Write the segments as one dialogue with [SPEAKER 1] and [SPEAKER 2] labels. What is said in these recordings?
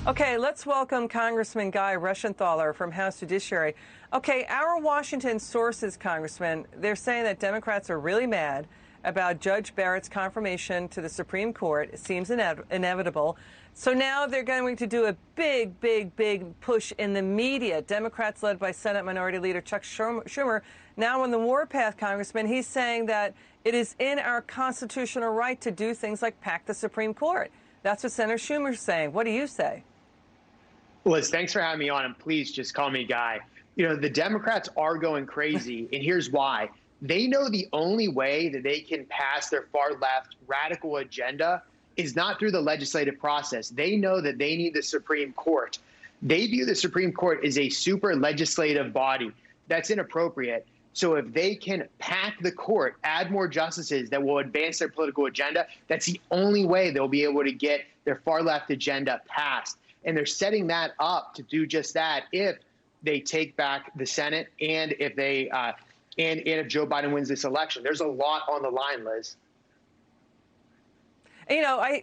[SPEAKER 1] Okay, let's welcome Congressman Guy Reschenthaler from House Judiciary. Okay, our Washington sources, Congressman, they're saying that Democrats are really mad about Judge Barrett's confirmation to the Supreme Court. It seems inevitable. So now they're going to do a big push in the media. Democrats led by Senate Minority Leader Chuck Schumer. Now on the warpath, Congressman, he's saying that it is in our constitutional right to do things like pack the Supreme Court. That's what Senator Schumer's saying. What do you say?
[SPEAKER 2] Liz, thanks for having me on, and please just call me Guy. You know, the Democrats are going crazy, and here's why. They know the only way that they can pass their far-left radical agenda is not through the legislative process. They know that they need the Supreme Court. They view the Supreme Court as a super legislative body. That's inappropriate. So if they can pack the court, add more justices that will advance their political agenda, that's the only way they'll be able to get their far-left agenda passed. And they're setting that up to do just that if they take back the Senate and if they and if Joe Biden wins this election. There's a lot on the line, Liz.
[SPEAKER 1] You know,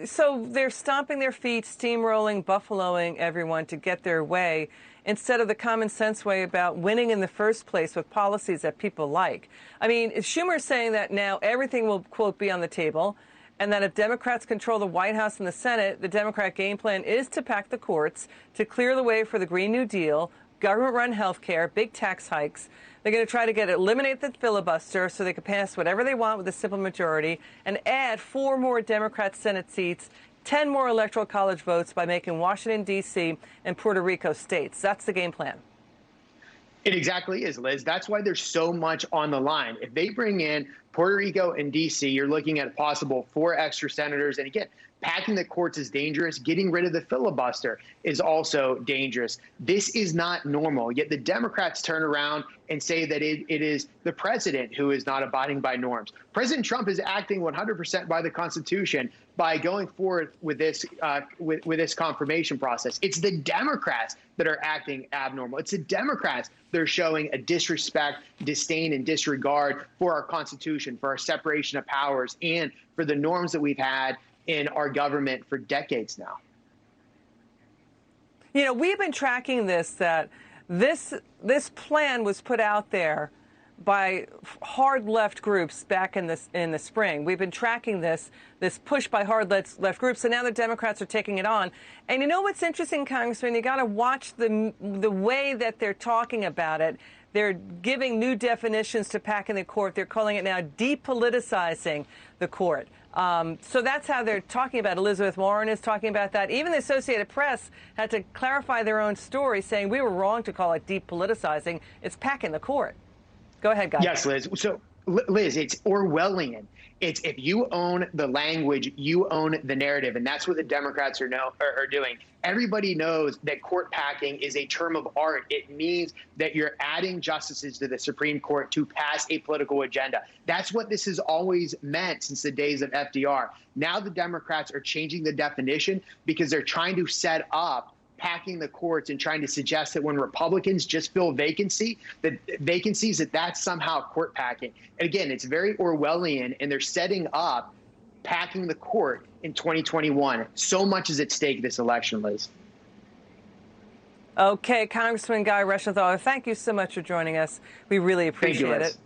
[SPEAKER 1] so they're stomping their feet, steamrolling, buffaloing everyone to get their way instead of the common sense way about winning in the first place with policies that people like. I mean, Schumer's saying that now everything will, quote, be on the table, and that if Democrats control the White House and the Senate, the Democrat game plan is to pack the courts, to clear the way for the Green New Deal, government-run health care, big tax hikes. They're going to try to eliminate the filibuster so they can pass whatever they want with a simple majority and add 4 more Democrat Senate seats, 10 more electoral college votes by making Washington, D.C. and Puerto Rico states. That's the game plan.
[SPEAKER 2] It exactly is, Liz. That's why there's so much on the line. If they bring in Puerto Rico and D.C., you're looking at a possible 4 extra senators. And again, packing the courts is dangerous. Getting rid of the filibuster is also dangerous. This is not normal. Yet the Democrats turn around and say that it is the president who is not abiding by norms. President Trump is acting 100% by the Constitution by going forward with this with this confirmation process. It's the Democrats that are acting abnormal. It's the Democrats that are showing a disrespect, disdain, and disregard for our Constitution, for our separation of powers, and for the norms that we've had in our government for decades now.
[SPEAKER 1] You know, we've been tracking this, that this plan was put out there by hard left groups back in the spring. We've been tracking this push by hard left groups, and now the Democrats are taking it on. And you know what's interesting, Congressman? You got to watch the way that they're talking about it. They're giving new definitions to packing the court. They're calling it now depoliticizing the court. So that's how they're talking about it. Elizabeth Warren is talking about that. Even the Associated Press had to clarify their own story, saying we were wrong to call it depoliticizing. It's packing the court. Go ahead, guys.
[SPEAKER 2] Yes, Liz. So, Liz, it's Orwellian. It's if you own the language, you own the narrative. And that's what the Democrats are doing. Everybody knows that court packing is a term of art. It means that you're adding justices to the Supreme Court to pass a political agenda. That's what this has always meant since the days of FDR. Now the Democrats are changing the definition because they're trying to set up packing the courts and trying to suggest that when Republicans just fill vacancies, that's somehow court packing. And again, it's very Orwellian, and they're setting up packing the court in 2021. So much is at stake this election, Liz.
[SPEAKER 1] Okay, Congressman Guy Reschenthaler, thank you so much for joining us. We really appreciate it.